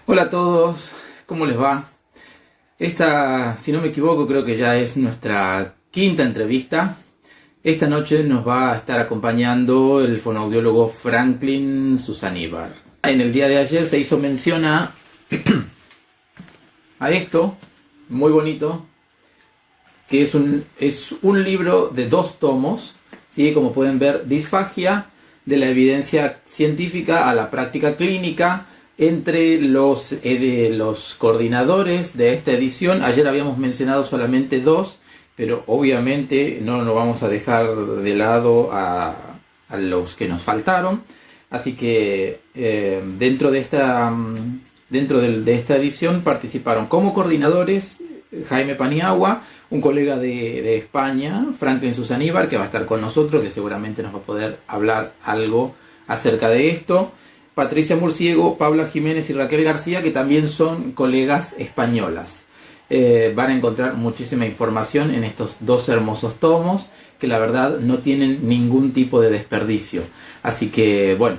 Hola a todos, ¿cómo les va? Esta, si no me equivoco, creo que ya es nuestra quinta entrevista. Esta noche nos va a estar acompañando el fonoaudiólogo Franklin Susaníbar. En el día de ayer se hizo mención a esto, muy bonito, que es un libro de 2 tomos, ¿sí? Como pueden ver, disfagia de la evidencia científica a la práctica clínica entre los coordinadores de esta edición. Ayer habíamos mencionado solamente 2, pero obviamente no nos vamos a dejar de lado a los que nos faltaron. Así que dentro de esta edición participaron como coordinadores Jaime Paniagua, un colega de España, Franklin Susaníbar, que va a estar con nosotros, que seguramente nos va a poder hablar algo acerca de esto. Patricia Murciego, Paula Jiménez y Raquel García, que también son colegas españolas. Van a encontrar muchísima información en estos 2 hermosos tomos, que la verdad no tienen ningún tipo de desperdicio. Así que, bueno,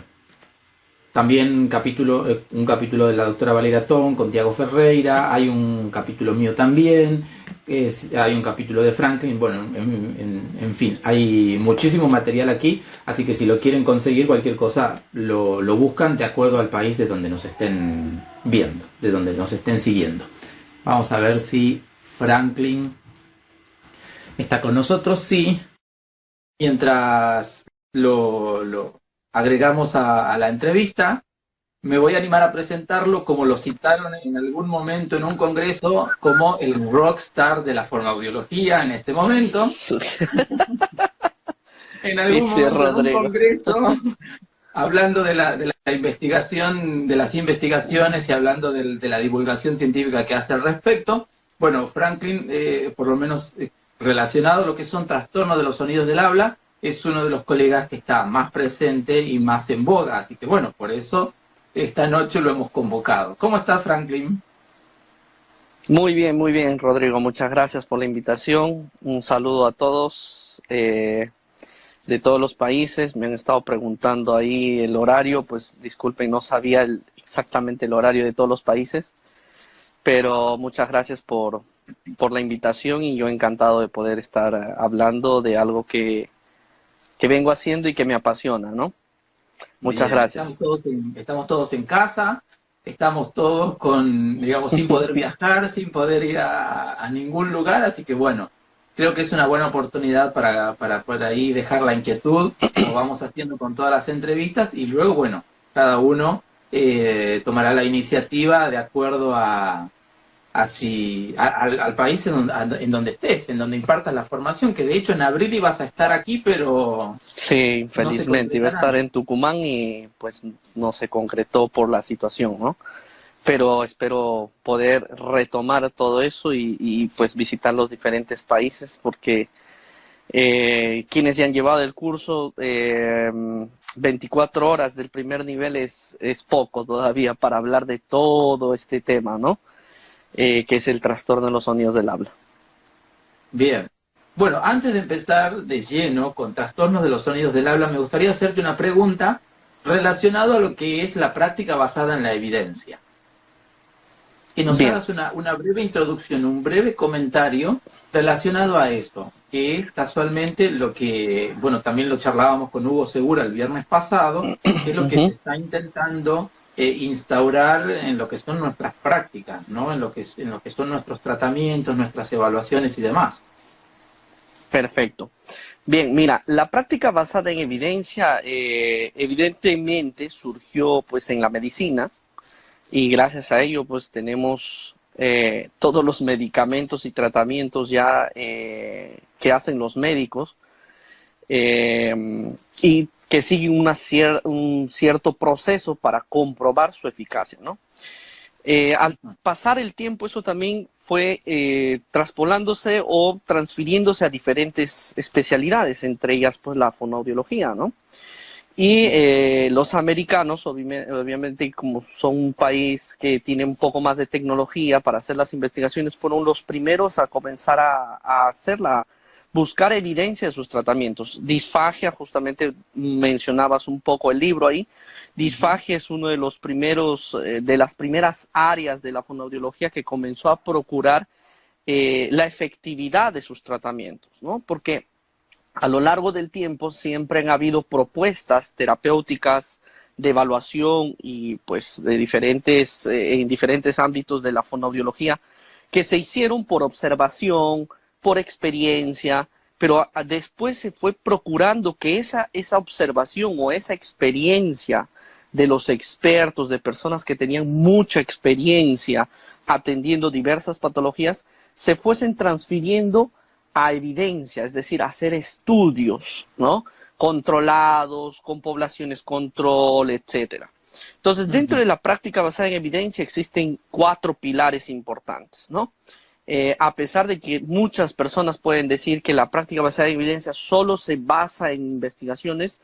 también un capítulo de la doctora Valeria Tom con Tiago Ferreira, hay un capítulo mío también, hay un capítulo de Franklin, bueno, en fin, hay muchísimo material aquí, así que si lo quieren conseguir, cualquier cosa lo buscan de acuerdo al país de donde nos estén viendo, de donde nos estén siguiendo. Vamos a ver si Franklin está con nosotros, sí. Mientras lo agregamos a la entrevista, me voy a animar a presentarlo como lo citaron en algún momento en un congreso como el rockstar de la fonoaudiología en este momento. En algún Dice momento en un Rodrigo. congreso, hablando de la investigación, de las investigaciones y hablando de la divulgación científica que hace al respecto. Bueno, Franklin, por lo menos relacionado a lo que son trastornos de los sonidos del habla, es uno de los colegas que está más presente y más en boga. Así que bueno, por eso esta noche lo hemos convocado. ¿Cómo estás, Franklin? Muy bien, Rodrigo. Muchas gracias por la invitación. Un saludo a todos de todos los países. Me han estado preguntando ahí el horario. Pues disculpen, no sabía exactamente el horario de todos los países. Pero muchas gracias por la invitación y yo encantado de poder estar hablando de algo que vengo haciendo y que me apasiona, ¿no? Muchas Bien, gracias. estamos todos en casa, estamos todos digamos, sin poder viajar, sin poder ir a ningún lugar, así que bueno, creo que es una buena oportunidad para por ahí dejar la inquietud, como vamos haciendo con todas las entrevistas, y luego, bueno, cada uno tomará la iniciativa de acuerdo al país en donde estés, en donde impartas la formación, que de hecho en abril ibas a estar aquí, pero Sí, no se felizmente iba a estar concretará. en Tucumán y pues no se concretó por la situación, ¿no? Pero espero poder retomar todo eso pues visitar los diferentes países porque quienes ya han llevado el curso 24 horas del primer nivel es poco todavía para hablar de todo este tema, ¿no? Que es el trastorno de los sonidos del habla. Bien. Bueno, antes de empezar de lleno con trastornos de los sonidos del habla, me gustaría hacerte una pregunta relacionada a lo que es la práctica basada en la evidencia. Que nos Bien. hagas una breve introducción, un breve comentario relacionado a esto, que es casualmente lo que, bueno, también lo charlábamos con Hugo Segura el viernes pasado, que es lo que se Ujú. está intentando instaurar en lo que son nuestras prácticas, ¿no? En lo que son nuestros tratamientos, nuestras evaluaciones y demás. Perfecto. Bien, mira, la práctica basada en evidencia evidentemente surgió pues en la medicina y gracias a ello pues tenemos todos los medicamentos y tratamientos ya que hacen los médicos y que siguen un cierto proceso para comprobar su eficacia, ¿no? Al pasar el tiempo, eso también fue traspolándose o transfiriéndose a diferentes especialidades, entre ellas pues la fonoaudiología, ¿no? Y los americanos, obviamente, como son un país que tiene un poco más de tecnología para hacer las investigaciones, fueron los primeros a comenzar a hacer buscar evidencia de sus tratamientos. Disfagia, justamente mencionabas un poco el libro ahí. Disfagia es uno de los primeros, de las primeras áreas de la fonoaudiología que comenzó a procurar la efectividad de sus tratamientos, ¿no? Porque a lo largo del tiempo siempre han habido propuestas terapéuticas de evaluación y pues de en diferentes ámbitos de la fonoaudiología que se hicieron por observación, por experiencia, pero después se fue procurando que esa observación o esa experiencia de los expertos, de personas que tenían mucha experiencia atendiendo diversas patologías, se fuesen transfiriendo a evidencia, es decir, a hacer estudios, ¿no? Controlados, con poblaciones control, etcétera. Entonces, dentro de la práctica basada en evidencia existen 4 pilares importantes, ¿no? A pesar de que muchas personas pueden decir que la práctica basada en evidencia solo se basa en investigaciones,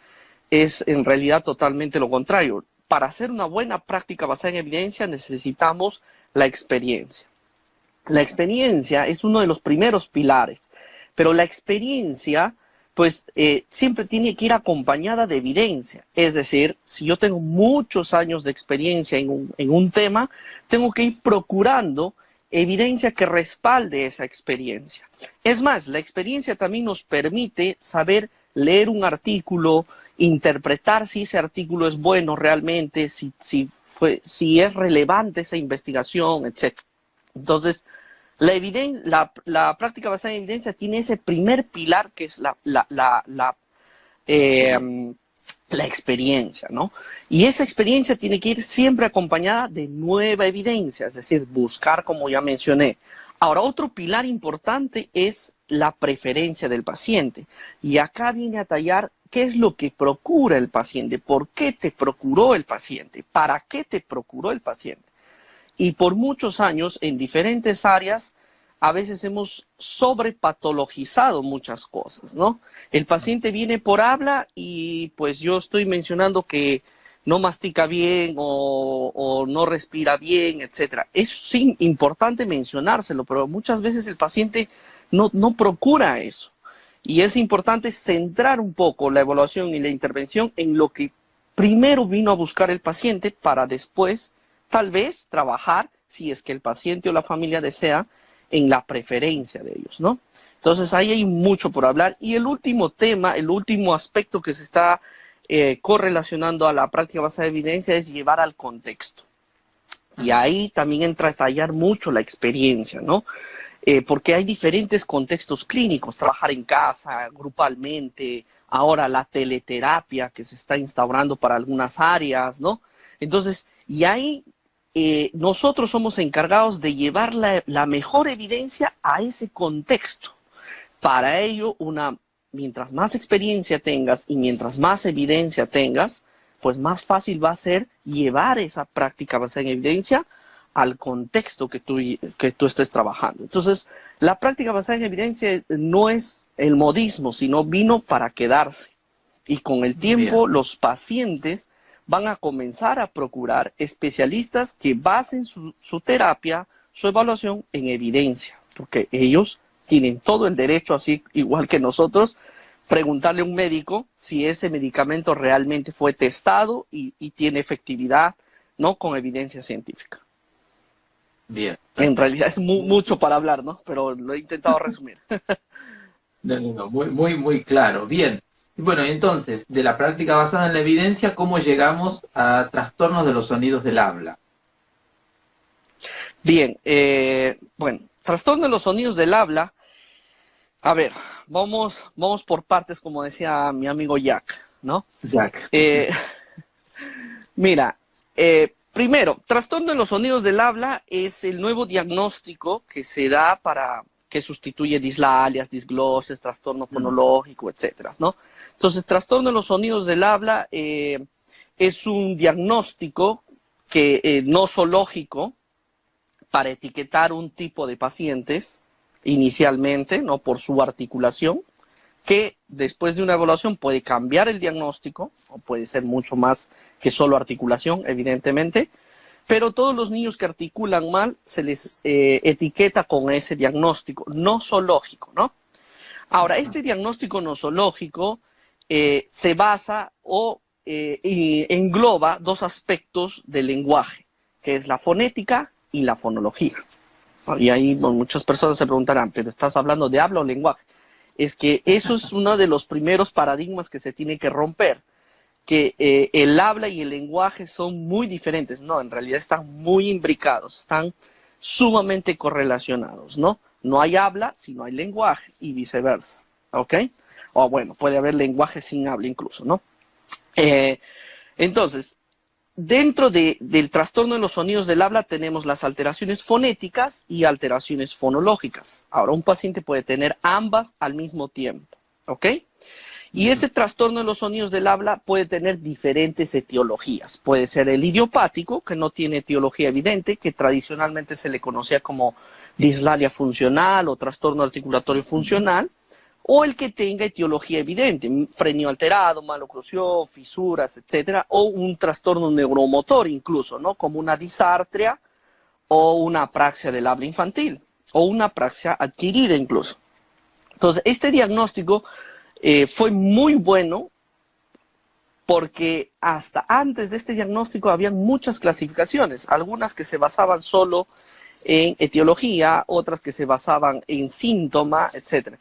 es en realidad totalmente lo contrario. Para hacer una buena práctica basada en evidencia necesitamos la experiencia. La experiencia es uno de los primeros pilares, pero la experiencia pues siempre tiene que ir acompañada de evidencia. Es decir, si yo tengo muchos años de experiencia en un tema, tengo que ir procurando evidencia que respalde esa experiencia. Es más, la experiencia también nos permite saber leer un artículo, interpretar si ese artículo es bueno realmente, si es relevante esa investigación, etc. Entonces, la práctica basada en evidencia tiene ese primer pilar que es la experiencia, ¿no? Y esa experiencia tiene que ir siempre acompañada de nueva evidencia, es decir, buscar, como ya mencioné. Ahora, otro pilar importante es la preferencia del paciente. Y acá viene a tallar qué es lo que procura el paciente, por qué te procuró el paciente, para qué te procuró el paciente. Y por muchos años, en diferentes áreas, a veces hemos sobrepatologizado muchas cosas, ¿no? El paciente viene por habla y pues yo estoy mencionando que no mastica bien o no respira bien, etcétera. Es sí importante mencionárselo, pero muchas veces el paciente no procura eso. Y es importante centrar un poco la evaluación y la intervención en lo que primero vino a buscar el paciente para después, tal vez, trabajar, si es que el paciente o la familia desea, en la preferencia de ellos, ¿no? Entonces ahí hay mucho por hablar. Y el último tema, el último aspecto que se está correlacionando a la práctica basada en evidencia es llevar al contexto. Y ahí también entra a tallar mucho la experiencia, ¿no? Porque hay diferentes contextos clínicos, trabajar en casa, grupalmente, ahora la teleterapia que se está instaurando para algunas áreas, ¿no? Entonces, y ahí nosotros somos encargados de llevar la mejor evidencia a ese contexto. Para ello, mientras más experiencia tengas y mientras más evidencia tengas, pues más fácil va a ser llevar esa práctica basada en evidencia al contexto que tú estés trabajando. Entonces, la práctica basada en evidencia no es el modismo, sino vino para quedarse. Y con el tiempo, los pacientes van a comenzar a procurar especialistas que basen su terapia, su evaluación en evidencia, porque ellos tienen todo el derecho, así igual que nosotros, preguntarle a un médico si ese medicamento realmente fue testado y tiene efectividad, ¿no? Con evidencia científica. Bien. En realidad es mucho para hablar, ¿no? Pero lo he intentado resumir. No, muy claro. Bien. Bueno, entonces, de la práctica basada en la evidencia, ¿cómo llegamos a trastornos de los sonidos del habla? Bien, bueno, trastorno de los sonidos del habla. A ver, vamos por partes, como decía mi amigo Jack, ¿no? Jack. Mira, primero, trastorno de los sonidos del habla es el nuevo diagnóstico que se da que sustituye dislalias, disgloses, trastorno fonológico, etcétera, ¿no? Entonces, trastorno de los sonidos del habla es un diagnóstico nosológico para etiquetar un tipo de pacientes inicialmente, ¿no? Por su articulación, que después de una evaluación puede cambiar el diagnóstico, o puede ser mucho más que solo articulación, evidentemente, pero todos los niños que articulan mal se les etiqueta con ese diagnóstico nosológico, ¿no? Ahora, este diagnóstico nosológico se basa y engloba dos aspectos del lenguaje, que es la fonética y la fonología. Y ahí muchas personas se preguntarán, ¿pero estás hablando de habla o lenguaje? Es que eso es uno de los primeros paradigmas que se tiene que romper, que el habla y el lenguaje son muy diferentes. No, en realidad están muy imbricados, están sumamente correlacionados, ¿no? No hay habla si no hay lenguaje y viceversa, ¿ok? O bueno, puede haber lenguaje sin habla incluso, ¿no? Entonces, dentro del trastorno de los sonidos del habla tenemos las alteraciones fonéticas y alteraciones fonológicas. Ahora, un paciente puede tener ambas al mismo tiempo, ¿ok? Y ese trastorno de los sonidos del habla puede tener diferentes etiologías. Puede ser el idiopático, que no tiene etiología evidente, que tradicionalmente se le conocía como dislalia funcional o trastorno articulatorio funcional, o el que tenga etiología evidente, frenio alterado, maloclusión, fisuras, etcétera, o un trastorno neuromotor incluso, ¿no? Como una disartria o una apraxia del habla infantil, o una apraxia adquirida incluso. Entonces, este diagnóstico fue muy bueno porque hasta antes de este diagnóstico habían muchas clasificaciones, algunas que se basaban solo en etiología, otras que se basaban en síntoma, etcétera.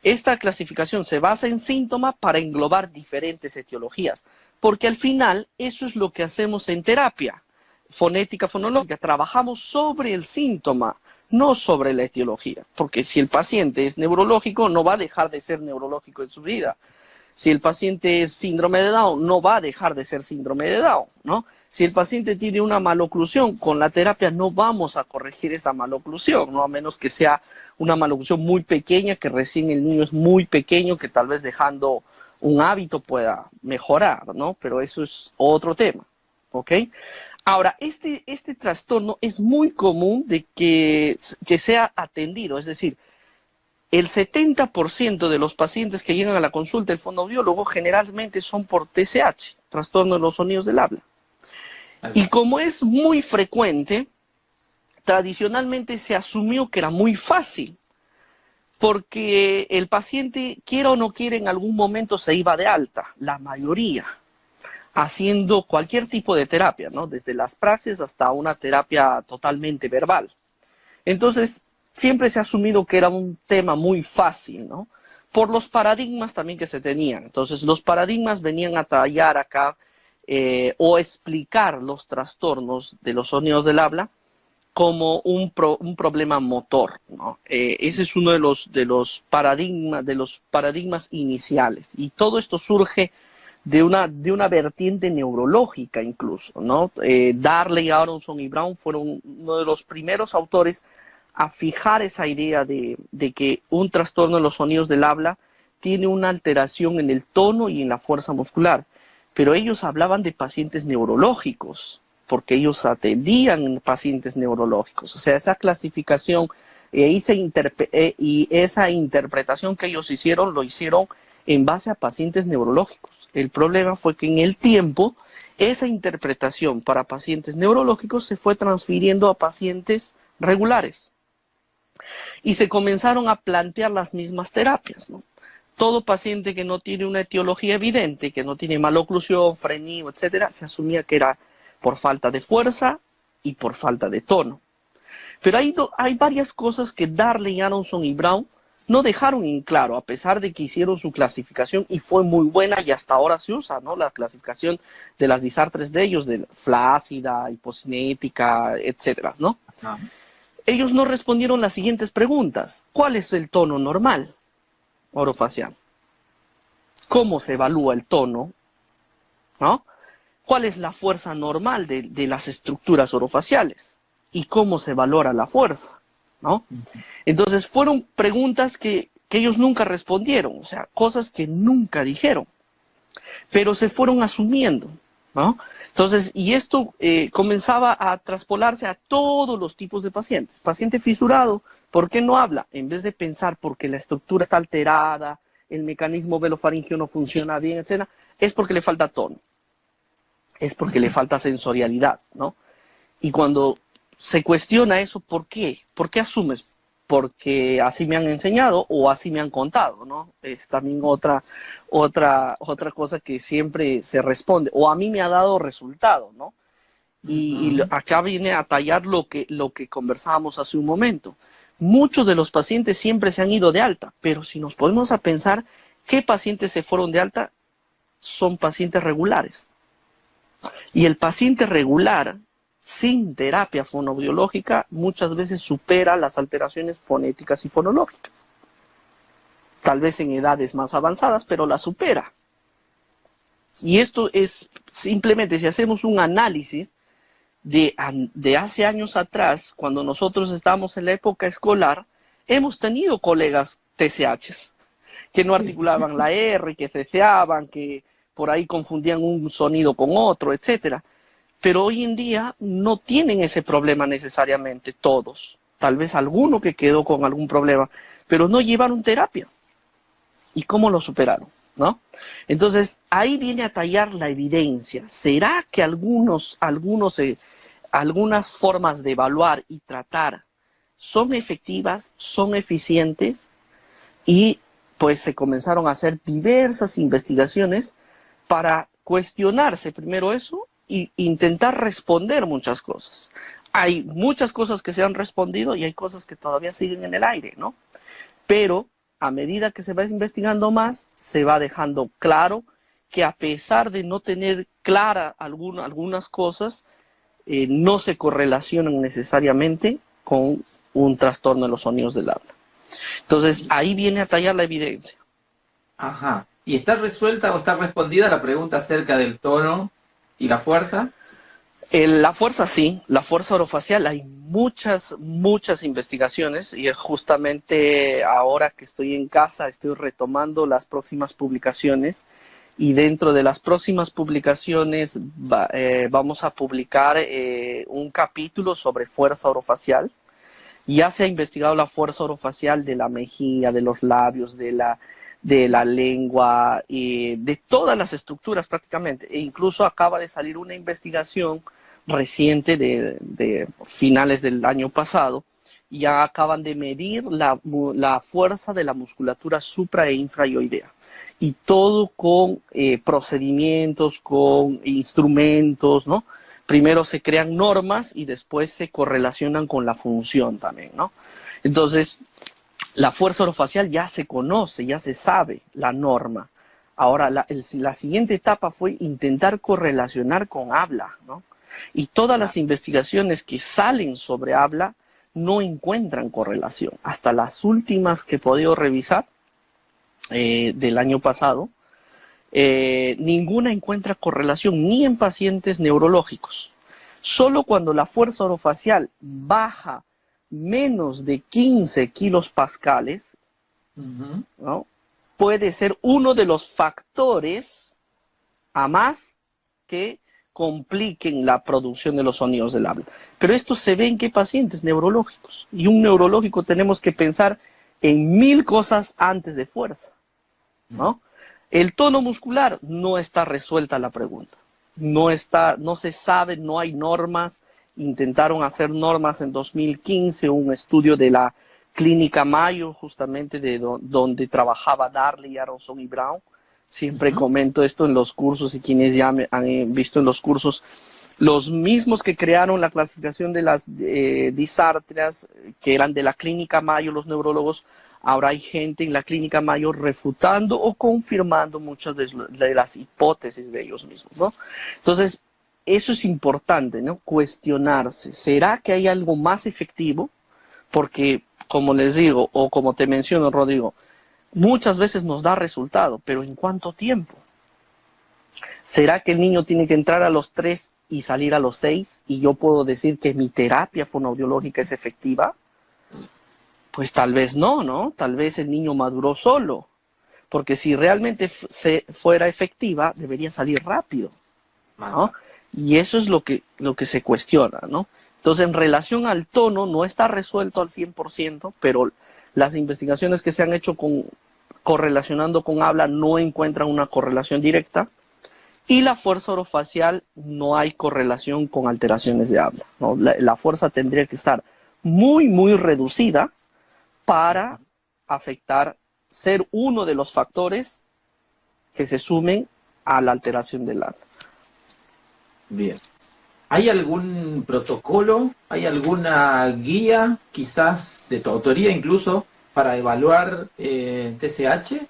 Esta clasificación se basa en síntoma para englobar diferentes etiologías, porque al final eso es lo que hacemos en terapia fonética, fonológica, trabajamos sobre el síntoma, no sobre la etiología, porque si el paciente es neurológico, no va a dejar de ser neurológico en su vida. Si el paciente es síndrome de Down, no va a dejar de ser síndrome de Down, ¿no? Si el paciente tiene una maloclusión, con la terapia no vamos a corregir esa maloclusión, ¿no? A menos que sea una maloclusión muy pequeña, que recién el niño es muy pequeño, que tal vez dejando un hábito pueda mejorar, ¿no? Pero eso es otro tema, ¿ok? Ahora, este trastorno es muy común de que sea atendido, es decir, el 70% de los pacientes que llegan a la consulta del fonoaudiólogo generalmente son por TSH, trastorno de los sonidos del habla. Y como es muy frecuente, tradicionalmente se asumió que era muy fácil, porque el paciente, quiera o no quiera, en algún momento se iba de alta, la mayoría, haciendo cualquier tipo de terapia, ¿no? Desde las praxis hasta una terapia totalmente verbal. Entonces, siempre se ha asumido que era un tema muy fácil, ¿no? Por los paradigmas también que se tenían. Entonces, los paradigmas venían a tallar acá o explicar los trastornos de los sonidos del habla como un problema motor, ¿no? Ese es uno de los paradigmas iniciales. Y todo esto surge de una vertiente neurológica incluso, ¿no? Darley, Aronson y Brown fueron uno de los primeros autores a fijar esa idea de que un trastorno de los sonidos del habla tiene una alteración en el tono y en la fuerza muscular. Pero ellos hablaban de pacientes neurológicos, porque ellos atendían pacientes neurológicos. O sea, esa clasificación y esa interpretación que ellos hicieron, lo hicieron en base a pacientes neurológicos. El problema fue que en el tiempo, esa interpretación para pacientes neurológicos se fue transfiriendo a pacientes regulares. Y se comenzaron a plantear las mismas terapias, ¿no? Todo paciente que no tiene una etiología evidente, que no tiene maloclusión, frenillo, etcétera, se asumía que era por falta de fuerza y por falta de tono. Pero hay varias cosas que Darley, Aronson y Brown no dejaron en claro, a pesar de que hicieron su clasificación y fue muy buena y hasta ahora se usa, ¿no? La clasificación de las disartres de ellos, de flácida, hipocinética, etcétera, ¿no? Ellos no respondieron las siguientes preguntas. ¿Cuál es el tono normal orofacial? ¿Cómo se evalúa el tono? ¿No? ¿Cuál es la fuerza normal de las estructuras orofaciales? ¿Y cómo se valora la fuerza? ¿No? Entonces fueron preguntas que ellos nunca respondieron, o sea, cosas que nunca dijeron, pero se fueron asumiendo, ¿no? Entonces, y esto comenzaba a traspolarse a todos los tipos de pacientes. Paciente fisurado, ¿por qué no habla? En vez de pensar porque la estructura está alterada, el mecanismo velofaringeo no funciona bien, etcétera, es porque le falta tono, es porque le falta sensorialidad, ¿no? Y cuando se cuestiona eso, ¿por qué? ¿Por qué asumes? porque así me han enseñado o así me han contado, ¿no? Es también otra cosa que siempre se responde, o a mí me ha dado resultado, ¿no? Y acá viene a tallar lo que conversábamos hace un momento. Muchos de los pacientes siempre se han ido de alta, pero si nos ponemos a pensar qué pacientes se fueron de alta, son pacientes regulares. Y el paciente regular, sin terapia fonoaudiológica, muchas veces supera las alteraciones fonéticas y fonológicas. Tal vez en edades más avanzadas, pero la supera. Y esto es simplemente, si hacemos un análisis de hace años atrás, cuando nosotros estábamos en la época escolar, hemos tenido colegas TCHs que no articulaban la R, que ceceaban, que por ahí confundían un sonido con otro, etcétera. Pero hoy en día no tienen ese problema necesariamente todos. Tal vez alguno que quedó con algún problema, pero no llevaron terapia. ¿Y cómo lo superaron? ¿No? Entonces, ahí viene a tallar la evidencia. ¿Será que algunas formas de evaluar y tratar son efectivas, son eficientes? Y pues se comenzaron a hacer diversas investigaciones para cuestionarse primero eso e intentar responder muchas cosas. Hay muchas cosas que se han respondido y hay cosas que todavía siguen en el aire, ¿no? Pero a medida que se va investigando más, se va dejando claro que a pesar de no tener clara algunas cosas, no se correlacionan necesariamente con un trastorno de los sonidos del habla. Entonces, ahí viene a tallar la evidencia. Ajá. ¿Y está resuelta o está respondida la pregunta acerca del tono y la fuerza? La fuerza sí, la fuerza orofacial, hay muchas investigaciones y justamente ahora que estoy en casa estoy retomando las próximas publicaciones y dentro de las próximas publicaciones vamos a publicar un capítulo sobre fuerza orofacial. Ya se ha investigado la fuerza orofacial de la mejilla, de los labios, de la lengua, y de todas las estructuras prácticamente. E incluso acaba de salir una investigación reciente de finales del año pasado. Ya acaban de medir la fuerza de la musculatura supra e infraioidea. Y todo con procedimientos, con instrumentos, ¿no? Primero se crean normas y después se correlacionan con la función también, ¿no? Entonces, la fuerza orofacial ya se conoce, ya se sabe la norma. Ahora, la siguiente etapa fue intentar correlacionar con habla, ¿no? Y todas las investigaciones que salen sobre habla no encuentran correlación. Hasta las últimas que he podido revisar del año pasado, ninguna encuentra correlación ni en pacientes neurológicos. Solo cuando la fuerza orofacial baja menos de 15 kilos pascales, ¿no? Puede ser uno de los factores a más que compliquen la producción de los sonidos del habla. Pero esto se ve en qué pacientes neurológicos. Y un neurológico tenemos que pensar en 1000 cosas antes de fuerza, ¿no? El tono muscular no está resuelta la pregunta. No se sabe, no hay normas. Intentaron hacer normas en 2015, un estudio de la Clínica Mayo, justamente donde trabajaba Darley, Aronson y Brown. Siempre comento esto en los cursos y quienes ya me han visto en los cursos, los mismos que crearon la clasificación de las disártreas, que eran de la Clínica Mayo, los neurólogos, ahora hay gente en la Clínica Mayo refutando o confirmando muchas de las hipótesis de ellos mismos, ¿no? Entonces, eso es importante, ¿no? Cuestionarse. ¿Será que hay algo más efectivo? Porque, como les digo, o como te menciono, Rodrigo, muchas veces nos da resultado, pero ¿en cuánto tiempo? ¿Será que el niño tiene que entrar a los 3 y salir a los 6 y yo puedo decir que mi terapia fonoaudiológica es efectiva? Pues tal vez no, ¿no? Tal vez el niño maduró solo, porque si realmente fuera efectiva, debería salir rápido, ¿no? Y eso es lo que se cuestiona, ¿no? Entonces, en relación al tono, no está resuelto al 100%, pero las investigaciones que se han hecho correlacionando con habla no encuentran una correlación directa. Y la fuerza orofacial no hay correlación con alteraciones de habla, ¿no? La fuerza tendría que estar muy, muy reducida para afectar, ser uno de los factores que se sumen a la alteración del habla. Bien. ¿Hay algún protocolo, hay alguna guía, quizás de tu autoría incluso, para evaluar TSH?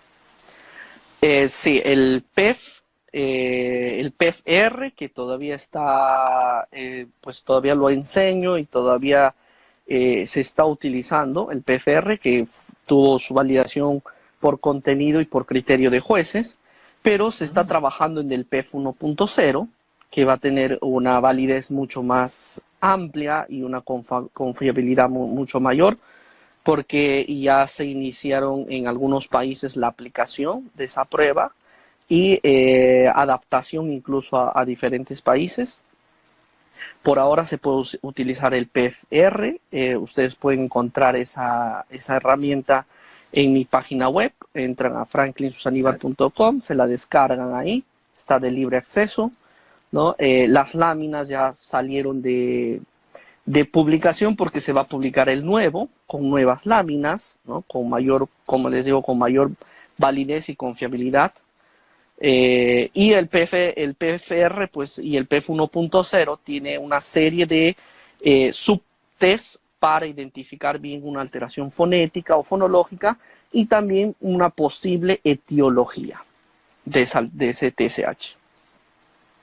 Sí, el PEF-R, que todavía está, pues todavía lo enseño y todavía se está utilizando, el PEF-R, que tuvo su validación por contenido y por criterio de jueces, pero se está trabajando en el PEF 1.0, que va a tener una validez mucho más amplia y una confiabilidad mucho mayor, porque ya se iniciaron en algunos países la aplicación de esa prueba y adaptación incluso a diferentes países. Por ahora se puede utilizar el PEF-R. Ustedes pueden encontrar esa herramienta en mi página web. Entran a franklinsusanibar.com, se la descargan ahí, está de libre acceso, ¿no? Las láminas ya salieron de publicación porque se va a publicar el nuevo, con nuevas láminas, ¿no? Con mayor, como les digo, con mayor validez y confiabilidad. Y el PFR pues, y el PEF 1.0 tiene una serie de subtests para identificar bien una alteración fonética o fonológica y también una posible etiología de ese TSH.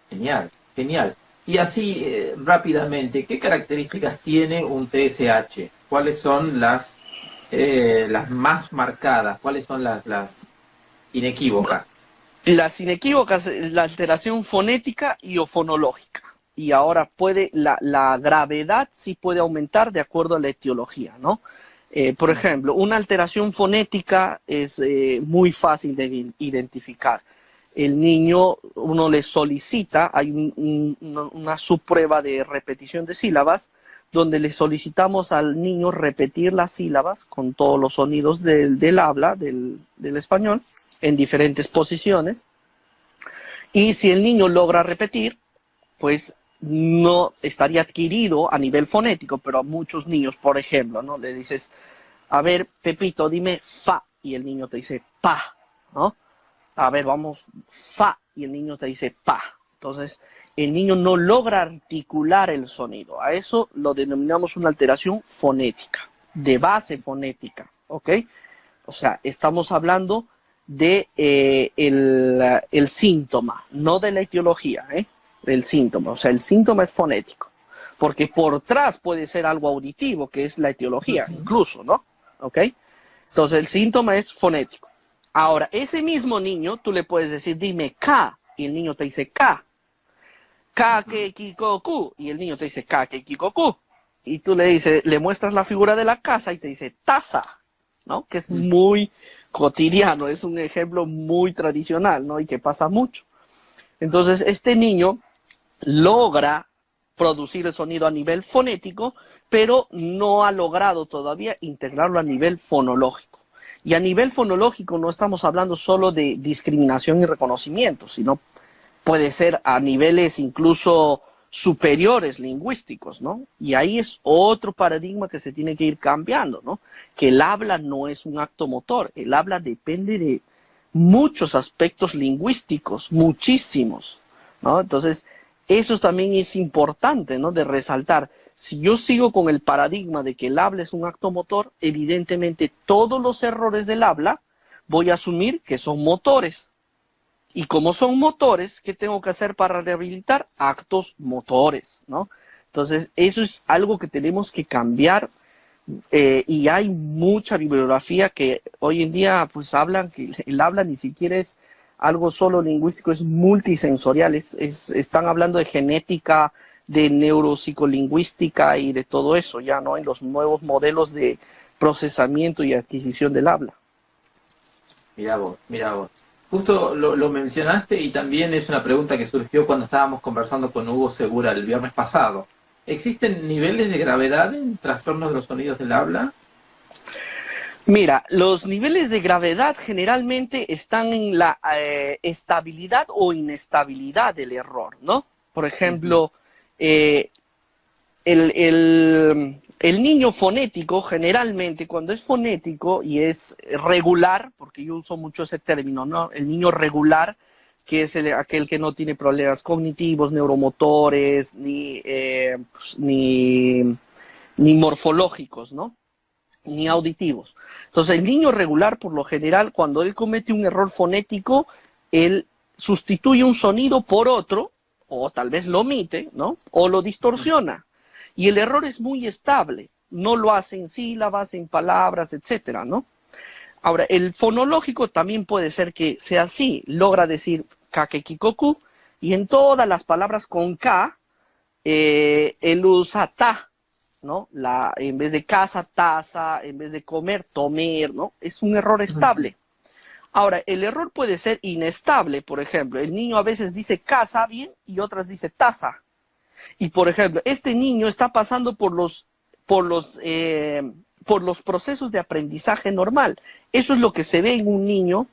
Genial, genial. Y así, rápidamente, ¿qué características tiene un TSH? ¿Cuáles son las más marcadas? ¿Cuáles son las inequívocas? Las inequívocas, la alteración fonética y o fonológica. Y ahora la gravedad sí puede aumentar de acuerdo a la etiología, ¿no? Por ejemplo, una alteración fonética es muy fácil de identificar. El niño, uno le solicita, hay una subprueba de repetición de sílabas, donde le solicitamos al niño repetir las sílabas con todos los sonidos del habla, del español, en diferentes posiciones. Y si el niño logra repetir, pues no estaría adquirido a nivel fonético, pero a muchos niños, por ejemplo, ¿no? Le dices, a ver, Pepito, dime fa, y el niño te dice pa, ¿no? A ver, vamos, fa, y el niño te dice pa. Entonces, el niño no logra articular el sonido. A eso lo denominamos una alteración fonética, de base fonética, ¿ok? O sea, estamos hablando de el síntoma, no de la etiología, el síntoma. O sea, el síntoma es fonético, porque por atrás puede ser algo auditivo, que es la etiología, incluso, ¿no? ¿Ok? Entonces, el síntoma es fonético. Ahora, ese mismo niño, tú le puedes decir, dime K, y el niño te dice K. K, que, kiko, ku, y el niño te dice K, que, kiko, ku. Y tú le muestras la figura de la casa y te dice taza, ¿no? Que es muy cotidiano, es un ejemplo muy tradicional, ¿no? Y que pasa mucho. Entonces, este niño logra producir el sonido a nivel fonético, pero no ha logrado todavía integrarlo a nivel fonológico. Y a nivel fonológico no estamos hablando solo de discriminación y reconocimiento, sino puede ser a niveles incluso superiores lingüísticos, ¿no? Y ahí es otro paradigma que se tiene que ir cambiando, ¿no? Que el habla no es un acto motor, el habla depende de muchos aspectos lingüísticos, muchísimos, ¿no? Entonces, eso también es importante, ¿no? De resaltar. Si yo sigo con el paradigma de que el habla es un acto motor, evidentemente todos los errores del habla voy a asumir que son motores. Y como son motores, ¿qué tengo que hacer para rehabilitar? Actos motores, ¿no? Entonces, eso es algo que tenemos que cambiar y hay mucha bibliografía que hoy en día pues hablan que el habla ni siquiera es algo solo lingüístico, es multisensorial, están hablando de genética, de neuropsicolingüística y de todo eso ya, ¿no? En los nuevos modelos de procesamiento y adquisición del habla. Mira vos, mira vos. Justo lo mencionaste y también es una pregunta que surgió cuando estábamos conversando con Hugo Segura el viernes pasado. ¿Existen niveles de gravedad en trastornos de los sonidos del habla? Mira, los niveles de gravedad generalmente están en la estabilidad o inestabilidad del error, ¿no? Por ejemplo, el niño fonético, generalmente, cuando es fonético y es regular, porque yo uso mucho ese término, ¿no? El niño regular, que es aquel que no tiene problemas cognitivos, neuromotores, ni morfológicos, ¿no? Ni auditivos. Entonces, el niño regular, por lo general, cuando él comete un error fonético, él sustituye un sonido por otro, o tal vez lo omite, ¿no? O lo distorsiona. Y el error es muy estable. No lo hace en sílabas, en palabras, etcétera, ¿no? Ahora, el fonológico también puede ser que sea así. Logra decir kakekikoku, y en todas las palabras con K, él usa ta, ¿no? En vez de casa, taza, en vez de comer, tomer, ¿no? Es un error estable. Ahora, el error puede ser inestable, por ejemplo. El niño a veces dice casa bien y otras dice taza. Y, por ejemplo, este niño está pasando por los procesos de aprendizaje normal. Eso es lo que se ve en un niño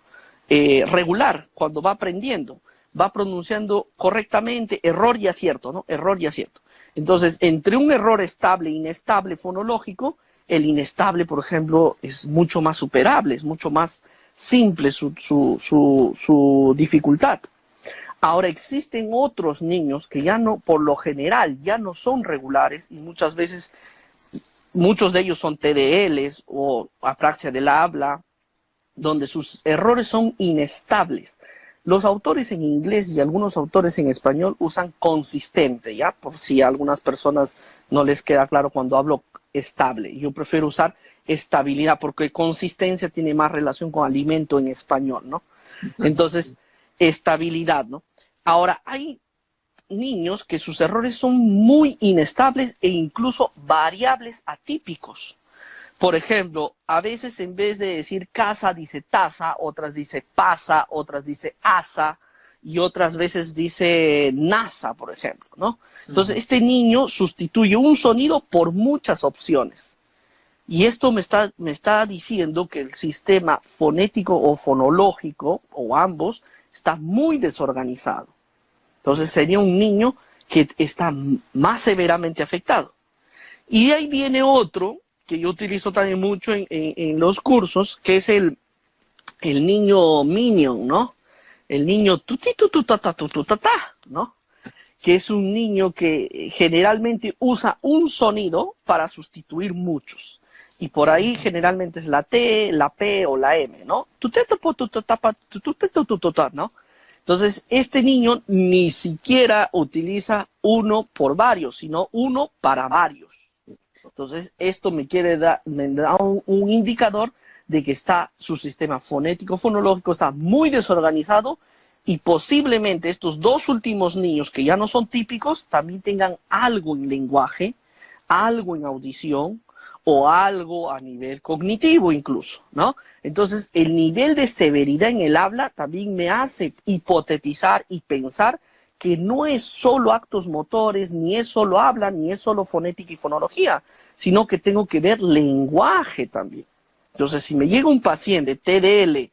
regular cuando va aprendiendo. Va pronunciando correctamente, error y acierto, ¿no? Error y acierto. Entonces, entre un error estable e inestable fonológico, el inestable, por ejemplo, es mucho más superable, es mucho más simple su dificultad. Ahora, existen otros niños que ya no, por lo general, ya no son regulares y muchas veces, muchos de ellos son TDLs o apraxia del habla, donde sus errores son inestables. Los autores en inglés y algunos autores en español usan consistente, ¿ya? Por si a algunas personas no les queda claro cuando hablo estable. Yo prefiero usar estabilidad porque consistencia tiene más relación con alimento en español, ¿no? Entonces, estabilidad, ¿no? Ahora, hay niños que sus errores son muy inestables e incluso variables atípicos. Por ejemplo, a veces en vez de decir casa dice taza, otras dice pasa, otras dice asa y otras veces dice nasa, por ejemplo, ¿no? Entonces, este niño sustituye un sonido por muchas opciones. Y esto me está diciendo que el sistema fonético o fonológico, o ambos, está muy desorganizado. Entonces, sería un niño que está más severamente afectado. Y de ahí viene otro que yo utilizo también mucho en los cursos, que es el niño minion, ¿no? El niño tutitututata, ¿no? Que es un niño que generalmente usa un sonido para sustituir muchos. Y por ahí generalmente es la T, la P o la M, ¿no? ¿No? Entonces, este niño ni siquiera utiliza uno por varios, sino uno para varios. Entonces, esto me da un indicador de que su sistema fonético, fonológico está muy desorganizado y posiblemente estos dos últimos niños que ya no son típicos también tengan algo en lenguaje, algo en audición o algo a nivel cognitivo incluso, ¿no? Entonces, el nivel de severidad en el habla también me hace hipotetizar y pensar que no es solo actos motores, ni es solo habla, ni es solo fonética y fonología, sino que tengo que ver lenguaje también. Entonces, si me llega un paciente TDL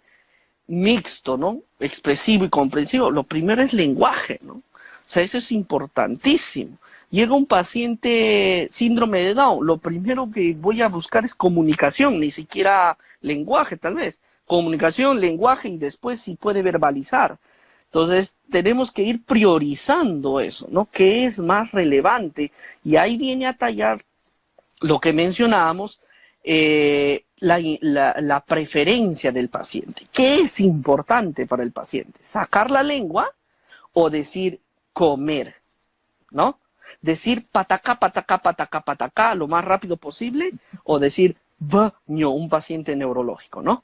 mixto, ¿no? Expresivo y comprensivo, lo primero es lenguaje, ¿no? O sea, eso es importantísimo. Llega un paciente síndrome de Down, lo primero que voy a buscar es comunicación, ni siquiera lenguaje tal vez. Comunicación, lenguaje y después si puede verbalizar. Entonces, tenemos que ir priorizando eso, ¿no? ¿Qué es más relevante? Y ahí viene a tallar lo que mencionábamos, la preferencia del paciente. ¿Qué es importante para el paciente? ¿Sacar la lengua o decir comer? ¿No? Decir patacá, patacá, patacá, patacá lo más rápido posible o decir baño, un paciente neurológico, ¿no?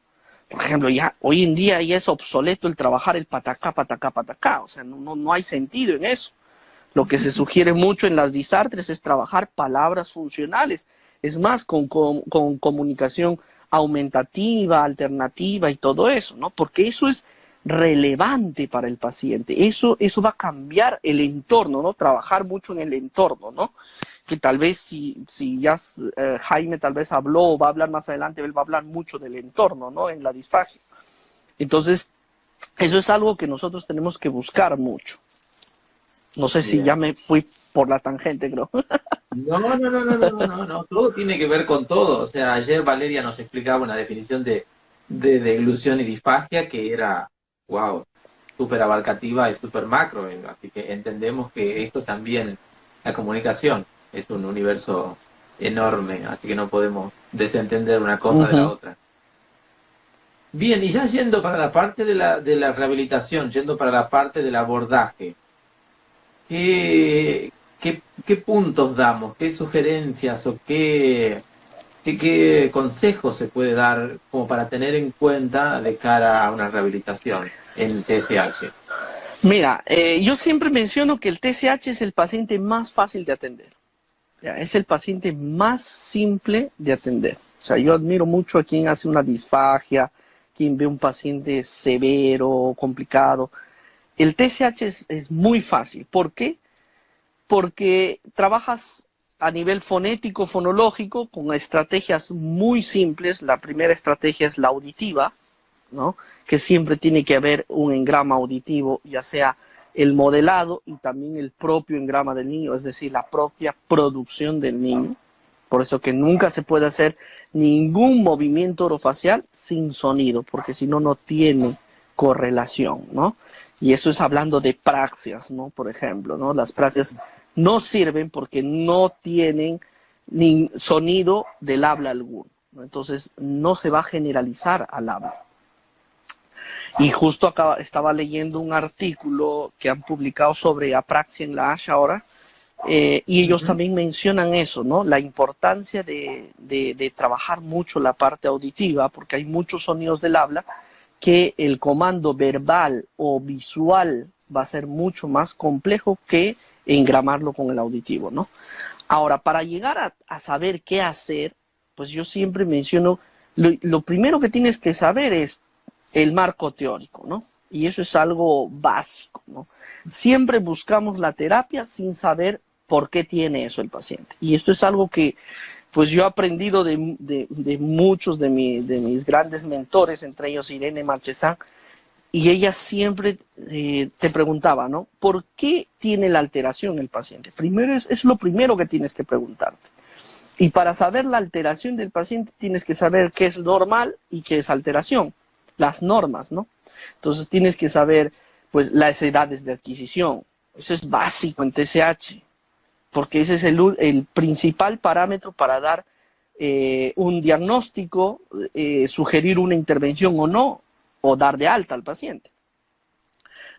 Por ejemplo, ya hoy en día ya es obsoleto el trabajar el patacá, patacá, patacá. O sea, no hay sentido en eso. Lo que se sugiere mucho en las disartres es trabajar palabras funcionales. Es más, con comunicación aumentativa, alternativa y todo eso, ¿no? Porque eso es relevante para el paciente. Eso va a cambiar el entorno, ¿no? Trabajar mucho en el entorno, ¿no? Que tal vez si ya Jaime tal vez habló o va a hablar más adelante, él va a hablar mucho del entorno, ¿no? En la disfagia. Entonces, eso es algo que nosotros tenemos que buscar mucho. No sé si ya me fui por la tangente, creo. No, no, no, no, no, no, no, no, todo tiene que ver con todo. O sea, ayer Valeria nos explicaba una definición de deglución y disfagia que era, wow, súper abarcativa y súper macro. Así que entendemos que esto también, la comunicación, es un universo enorme, así que no podemos desentender una cosa de la Ujú. otra. Bien, y ya yendo para la parte de la rehabilitación, yendo para la parte del abordaje, ¿qué puntos damos? ¿Qué sugerencias o qué consejos se puede dar como para tener en cuenta de cara a una rehabilitación en TSH? Mira, yo siempre menciono que el TSH es el paciente más fácil de atender. Ya, es el paciente más simple de atender. O sea, yo admiro mucho a quien hace una disfagia, quien ve un paciente severo, complicado. El TSH es muy fácil. ¿Por qué? Porque trabajas a nivel fonético, fonológico, con estrategias muy simples. La primera estrategia es la auditiva, ¿no? Que siempre tiene que haber un engrama auditivo, ya sea el modelado y también el propio engrama del niño, es decir, la propia producción del niño. Por eso que nunca se puede hacer ningún movimiento orofacial sin sonido, porque si no, no tiene correlación, ¿no? Y eso es hablando de praxias, ¿no? Por ejemplo, ¿no? Las praxias no sirven porque no tienen ni sonido del habla alguno, ¿no? Entonces, no se va a generalizar al habla. Y justo estaba leyendo un artículo que han publicado sobre apraxia en la ASH ahora, y ellos Ujú. también mencionan eso, ¿no? La importancia de trabajar mucho la parte auditiva, porque hay muchos sonidos del habla que el comando verbal o visual va a ser mucho más complejo que engramarlo con el auditivo, ¿no? Ahora, para llegar a saber qué hacer, pues yo siempre menciono, lo primero que tienes que saber es el marco teórico, ¿no? Y eso es algo básico, ¿no? Siempre buscamos la terapia sin saber por qué tiene eso el paciente. Y esto es algo que pues yo he aprendido de muchos de mis grandes mentores, entre ellos Irene Marchesán, y ella siempre te preguntaba, ¿no? ¿Por qué tiene la alteración el paciente? Primero es lo primero que tienes que preguntarte. Y para saber la alteración del paciente tienes que saber qué es normal y qué es alteración, las normas, ¿no? Entonces tienes que saber pues las edades de adquisición. Eso es básico en TSH, porque ese es el principal parámetro para dar un diagnóstico, sugerir una intervención o no, o dar de alta al paciente.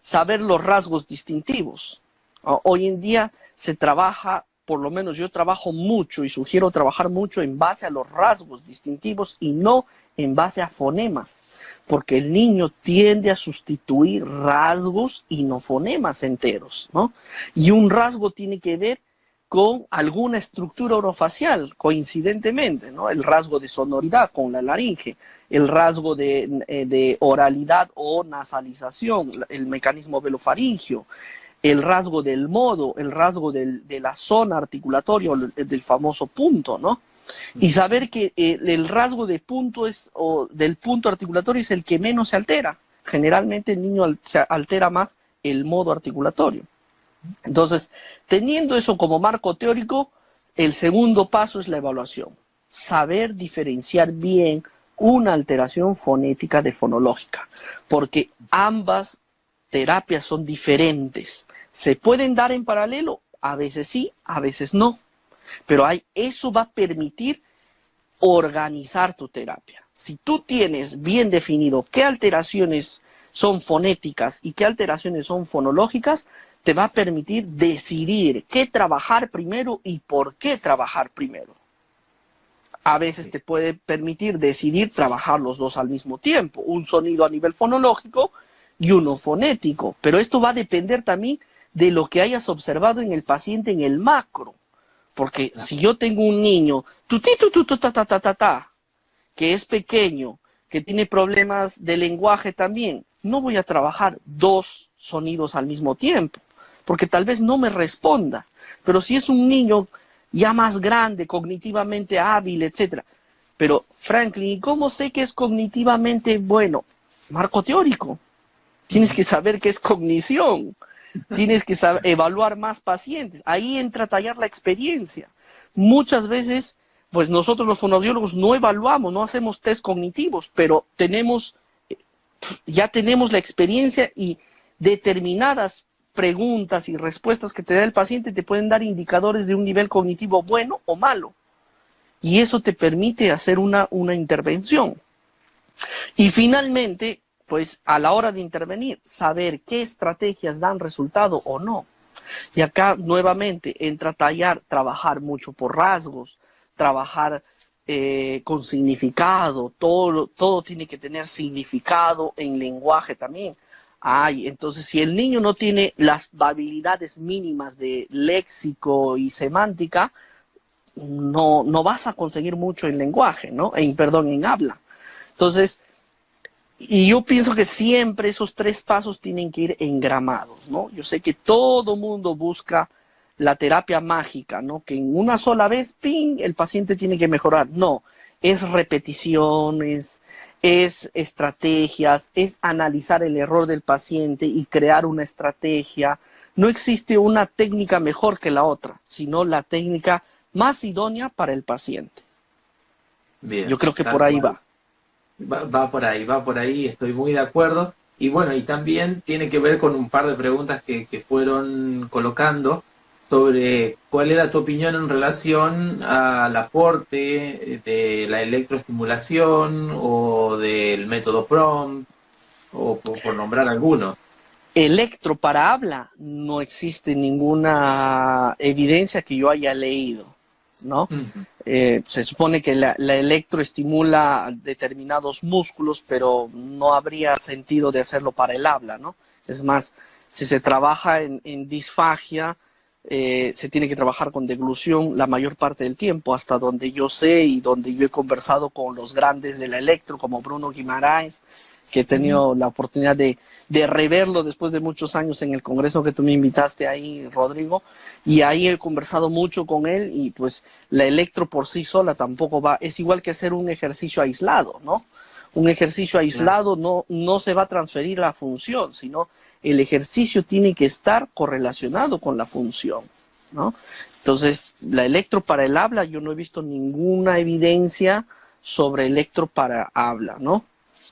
Saber los rasgos distintivos. Hoy en día se trabaja, por lo menos yo trabajo mucho y sugiero trabajar mucho en base a los rasgos distintivos y no en base a fonemas, porque el niño tiende a sustituir rasgos y no fonemas enteros, ¿no? Y un rasgo tiene que ver con alguna estructura orofacial, coincidentemente, ¿no? El rasgo de sonoridad con la laringe, el rasgo de oralidad o nasalización, el mecanismo velofaringio, el rasgo del modo, el rasgo de la zona articulatoria, del famoso punto, ¿no? Y saber que el rasgo de punto o del punto articulatorio es el que menos se altera. Generalmente el niño se altera más el modo articulatorio. Entonces, teniendo eso como marco teórico, el segundo paso es la evaluación. Saber diferenciar bien una alteración fonética de fonológica, porque ambas terapias son diferentes. ¿Se pueden dar en paralelo? A veces sí, a veces no. Pero eso va a permitir organizar tu terapia. Si tú tienes bien definido qué alteraciones son fonéticas y qué alteraciones son fonológicas, te va a permitir decidir qué trabajar primero y por qué trabajar primero. A veces te puede permitir decidir trabajar los dos al mismo tiempo, un sonido a nivel fonológico y uno fonético, pero esto va a depender también de lo que hayas observado en el paciente en el macro, porque si yo tengo un niño que es pequeño, que tiene problemas de lenguaje también, no voy a trabajar dos sonidos al mismo tiempo, porque tal vez no me responda. Pero si es un niño ya más grande, cognitivamente hábil, etcétera. Pero, Franklin, ¿y cómo sé que es cognitivamente bueno? Marco teórico. Tienes que saber qué es cognición. Tienes que saber evaluar más pacientes. Ahí entra a tallar la experiencia. muchas veces, pues nosotros los fonoaudiólogos no evaluamos, no hacemos test cognitivos, pero ya tenemos la experiencia y determinadas preguntas y respuestas que te da el paciente te pueden dar indicadores de un nivel cognitivo bueno o malo. Y eso te permite hacer una intervención. Y finalmente, pues a la hora de intervenir, saber qué estrategias dan resultado o no. Y acá nuevamente entra trabajar mucho por rasgos, trabajar con significado, todo tiene que tener significado en lenguaje también. Entonces si el niño no tiene las habilidades mínimas de léxico y semántica, no vas a conseguir mucho en lenguaje, ¿no? En habla. Entonces, y yo pienso que siempre esos 3 pasos tienen que ir engramados, ¿no? Yo sé que todo mundo busca la terapia mágica, ¿no? Que en una sola vez, ¡ping!, el paciente tiene que mejorar. No, es repeticiones, es estrategias, es analizar el error del paciente y crear una estrategia. No existe una técnica mejor que la otra, sino la técnica más idónea para el paciente. Bien, yo creo que por ahí va. Va por ahí, estoy muy de acuerdo. Y bueno, y también tiene que ver con un par de preguntas que fueron colocando sobre cuál era tu opinión en relación al aporte de la electroestimulación o del método PROM, o por nombrar algunos. Electro para habla, no existe ninguna evidencia que yo haya leído, ¿no? Se supone que la electro estimula determinados músculos, pero no habría sentido de hacerlo para el habla, ¿no? Es más, si se trabaja en disfagia, se tiene que trabajar con deglución la mayor parte del tiempo, hasta donde yo sé y donde yo he conversado con los grandes de la electro, como Bruno Guimarães, que he tenido la oportunidad de reverlo después de muchos años en el congreso que tú me invitaste ahí, Rodrigo, y ahí he conversado mucho con él, y pues la electro por sí sola tampoco va, es igual que hacer un ejercicio aislado, ¿no? Un ejercicio aislado no se va a transferir la función, sino el ejercicio tiene que estar correlacionado con la función, ¿no? Entonces, la electro para el habla, yo no he visto ninguna evidencia sobre electro para habla, ¿no?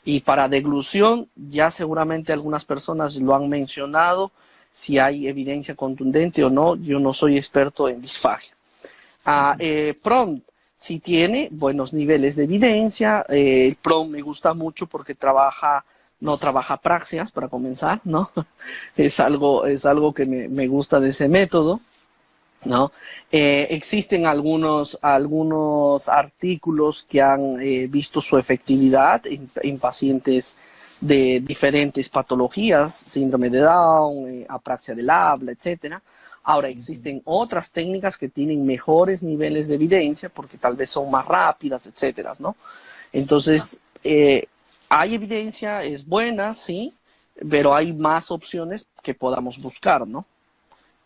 Y para deglución, ya seguramente algunas personas lo han mencionado, si hay evidencia contundente o no, yo no soy experto en disfagia. PROM, sí tiene buenos niveles de evidencia. El PROM me gusta mucho porque no trabaja praxias, para comenzar, ¿no? Es algo que me gusta de ese método, ¿no? Existen algunos artículos que han visto su efectividad en pacientes de diferentes patologías, síndrome de Down, apraxia del habla, etcétera. Ahora, existen otras técnicas que tienen mejores niveles de evidencia porque tal vez son más rápidas, etcétera, ¿no? Entonces, hay evidencia, es buena, sí, pero hay más opciones que podamos buscar, ¿no?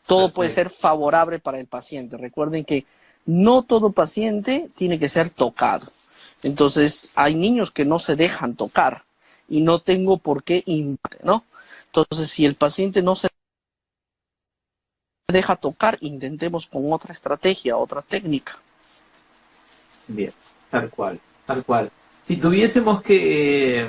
Todo puede ser favorable para el paciente. Recuerden que no todo paciente tiene que ser tocado. Entonces, hay niños que no se dejan tocar y no tengo por qué, ¿no? Entonces, si el paciente no se deja tocar, intentemos con otra estrategia, otra técnica. Bien, tal cual. Si tuviésemos que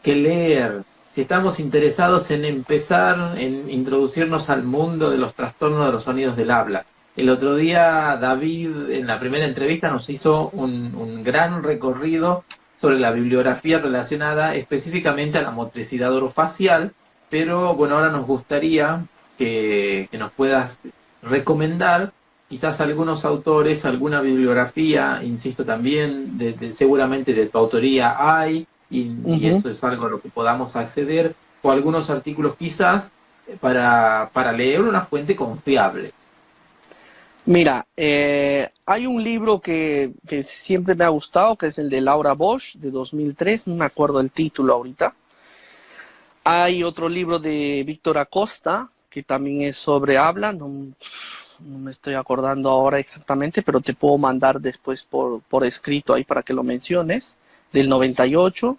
leer, si estamos interesados en empezar, en introducirnos al mundo de los trastornos de los sonidos del habla. El otro día David, en la primera entrevista, nos hizo un gran recorrido sobre la bibliografía relacionada específicamente a la motricidad orofacial, pero bueno, ahora nos gustaría que nos puedas recomendar quizás algunos autores, alguna bibliografía, insisto también, seguramente de tu autoría hay, y eso es algo a lo que podamos acceder, o algunos artículos quizás para leer una fuente confiable. Mira, hay un libro que siempre me ha gustado, que es el de Laura Bosch, de 2003, no me acuerdo el título ahorita. Hay otro libro de Víctor Acosta, que también es sobre habla, no me estoy acordando ahora exactamente, pero te puedo mandar después por escrito ahí para que lo menciones, del 98.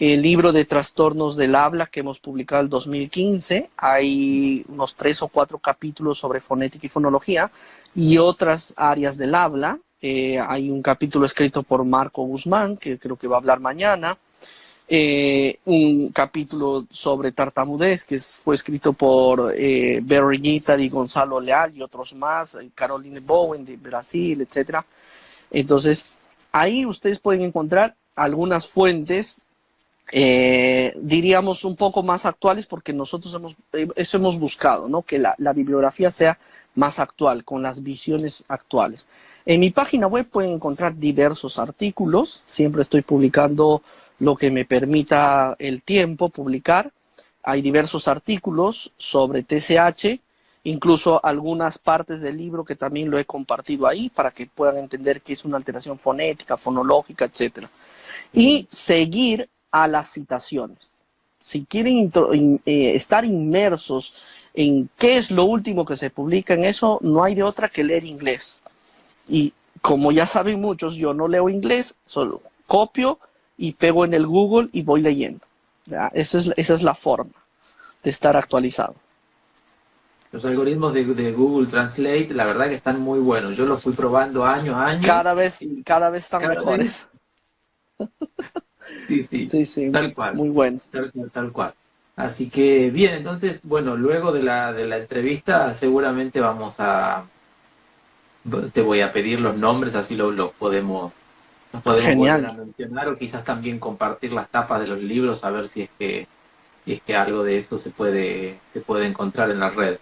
el libro de trastornos del habla que hemos publicado en el 2015. Hay unos 3 o 4 capítulos sobre fonética y fonología y otras áreas del habla. Hay un capítulo escrito por Marco Guzmán, que creo que va a hablar mañana. Un capítulo sobre tartamudez que fue escrito por Barry Guitar y Gonzalo Leal y otros más, Caroline Bowen de Brasil, etcétera. Entonces, ahí ustedes pueden encontrar algunas fuentes, diríamos un poco más actuales, porque nosotros hemos buscado, ¿no? Que la bibliografía sea más actual, con las visiones actuales. En mi página web pueden encontrar diversos artículos. Siempre estoy publicando lo que me permita el tiempo publicar. Hay diversos artículos sobre TCH, incluso algunas partes del libro que también lo he compartido ahí para que puedan entender qué es una alteración fonética, fonológica, etc. Y seguir a las citaciones. Si quieren estar inmersos en qué es lo último que se publica en eso, no hay de otra que leer inglés. Y como ya saben muchos, yo no leo inglés, solo copio y pego en el Google y voy leyendo. Esa es la forma de estar actualizado. Los algoritmos de Google Translate, la verdad que están muy buenos. Yo los fui probando año a año. Cada vez están mejores. Sí, tal cual. Muy buenos. Tal cual. Así que bien, entonces, bueno, luego de la entrevista seguramente te voy a pedir los nombres, así los podemos volver a mencionar, o quizás también compartir las tapas de los libros, a ver si es que algo de eso se puede encontrar en la red.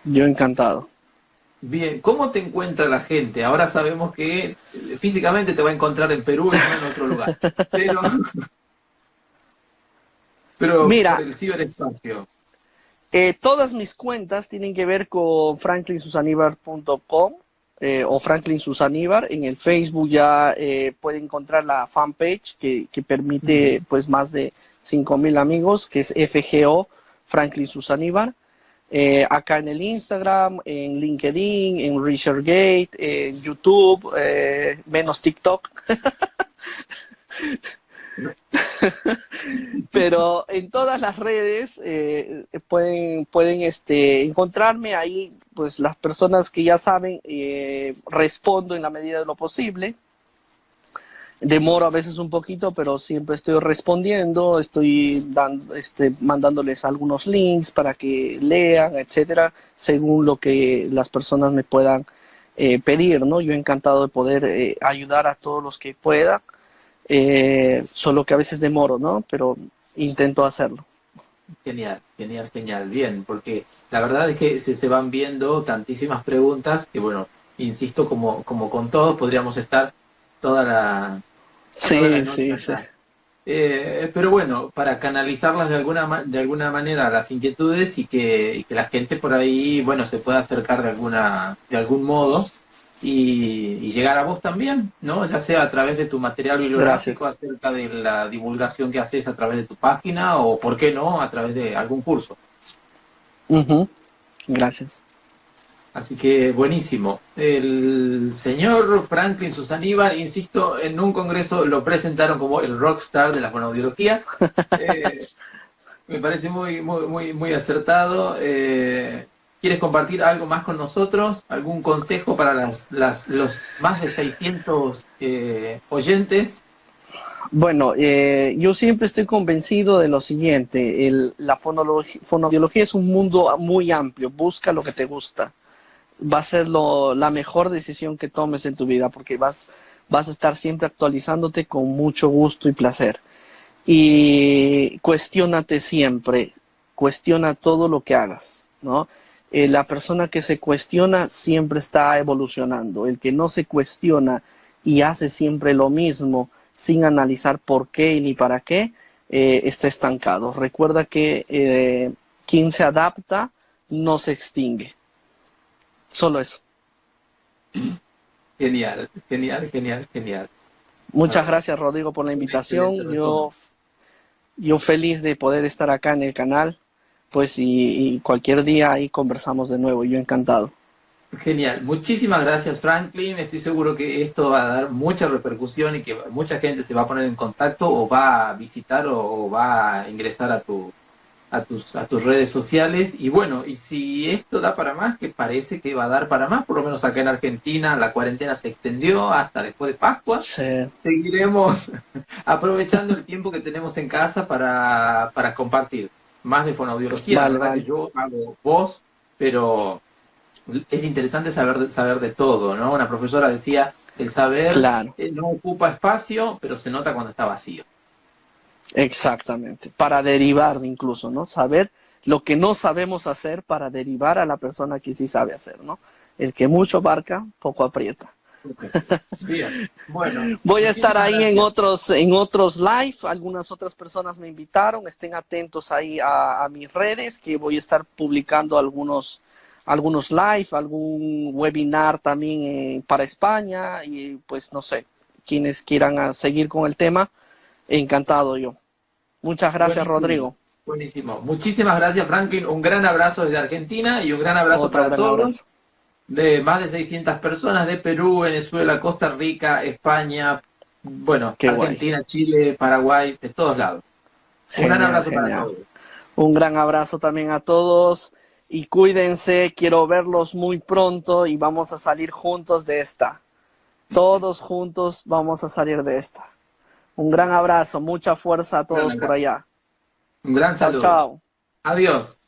Yo encantado. Bien, ¿cómo te encuentra la gente? Ahora sabemos que físicamente te va a encontrar en Perú y no en otro lugar. Pero mira, por el ciberespacio. Todas mis cuentas tienen que ver con franklinsusanibar.com o Franklin Susaníbar. En el Facebook ya pueden encontrar la fanpage que permite pues más de 5,000 amigos, que es FGO Franklin Susaníbar. Acá en el Instagram, en LinkedIn, en ResearchGate, en YouTube, menos TikTok. Pero en todas las redes pueden encontrarme ahí. Pues las personas que ya saben, respondo en la medida de lo posible. Demoro a veces un poquito, pero siempre estoy respondiendo, estoy mandándoles algunos links para que lean, etcétera, según lo que las personas me puedan pedir, ¿no? Yo encantado de poder ayudar a todos los que pueda. Solo que a veces demoro, ¿no? Pero intento hacerlo. Genial. Bien, porque la verdad es que se van viendo tantísimas preguntas que, bueno, insisto, como con todos, podríamos estar toda la noche acá. Pero bueno, para canalizarlas de alguna manera las inquietudes y que la gente por ahí, bueno, se pueda acercar de algún modo. Y llegar a vos también, ¿no? Ya sea a través de tu material bibliográfico, acerca de la divulgación que haces a través de tu página, o, ¿por qué no?, a través de algún curso. Gracias. Así que buenísimo. El señor Franklin Susaníbar, insisto, en un congreso lo presentaron como el rockstar de la fonoaudiología. Me parece muy acertado. ¿Quieres compartir algo más con nosotros? ¿Algún consejo para los más de 600 oyentes? Bueno, yo siempre estoy convencido de lo siguiente. La fonoaudiología es un mundo muy amplio. Busca lo que te gusta. Va a ser la mejor decisión que tomes en tu vida, porque vas a estar siempre actualizándote con mucho gusto y placer. Y cuestiónate siempre. Cuestiona todo lo que hagas, ¿no? La persona que se cuestiona siempre está evolucionando. El que no se cuestiona y hace siempre lo mismo sin analizar por qué ni para qué, está estancado. Recuerda que quien se adapta no se extingue. Solo eso. Genial. Muchas gracias, Rodrigo, por la invitación. Yo feliz de poder estar acá en el canal. Pues y cualquier día ahí conversamos de nuevo, yo encantado. Genial. Muchísimas gracias, Franklin. Estoy seguro que esto va a dar mucha repercusión y que mucha gente se va a poner en contacto o va a visitar o va a ingresar a tus redes sociales. Y bueno, y si esto da para más, que parece que va a dar para más, por lo menos acá en Argentina la cuarentena se extendió hasta después de Pascua, Sí. seguiremos aprovechando el tiempo que tenemos en casa para compartir más de fonoaudiología. La Vale, verdad que vale. yo hago voz, pero es interesante saber de todo, ¿no? Una profesora decía, el saber Claro, no ocupa espacio, pero se nota cuando está vacío. exactamente. Para derivar incluso, ¿no? Saber lo que no sabemos hacer para derivar a la persona que sí sabe hacer, ¿no? El que mucho abarca, poco aprieta. Bien, bueno, Voy a estar muchísimas ahí gracias. en otros live. Algunas otras personas me invitaron. Estén atentos ahí a mis redes, que voy a estar publicando algunos live, algún webinar también para España. Y pues no sé, quienes quieran seguir con el tema, encantado yo. Muchas gracias, Buenísimo, Rodrigo. buenísimo. Muchísimas gracias, Franklin. Un gran abrazo desde Argentina y un gran abrazo Otro para gran todos. abrazo. De más de 600 personas de Perú, Venezuela, Costa Rica, España, bueno, Qué guay. Argentina, Chile, Paraguay, de todos lados. Un gran Genial, abrazo para genial. todos. Un gran abrazo también a todos y cuídense. Quiero verlos muy pronto y vamos a salir juntos de esta. Todos juntos vamos a salir de esta. Un gran abrazo, mucha fuerza a Un gran todos por abrazo. allá. Un gran Chao, saludo. chao. Adiós.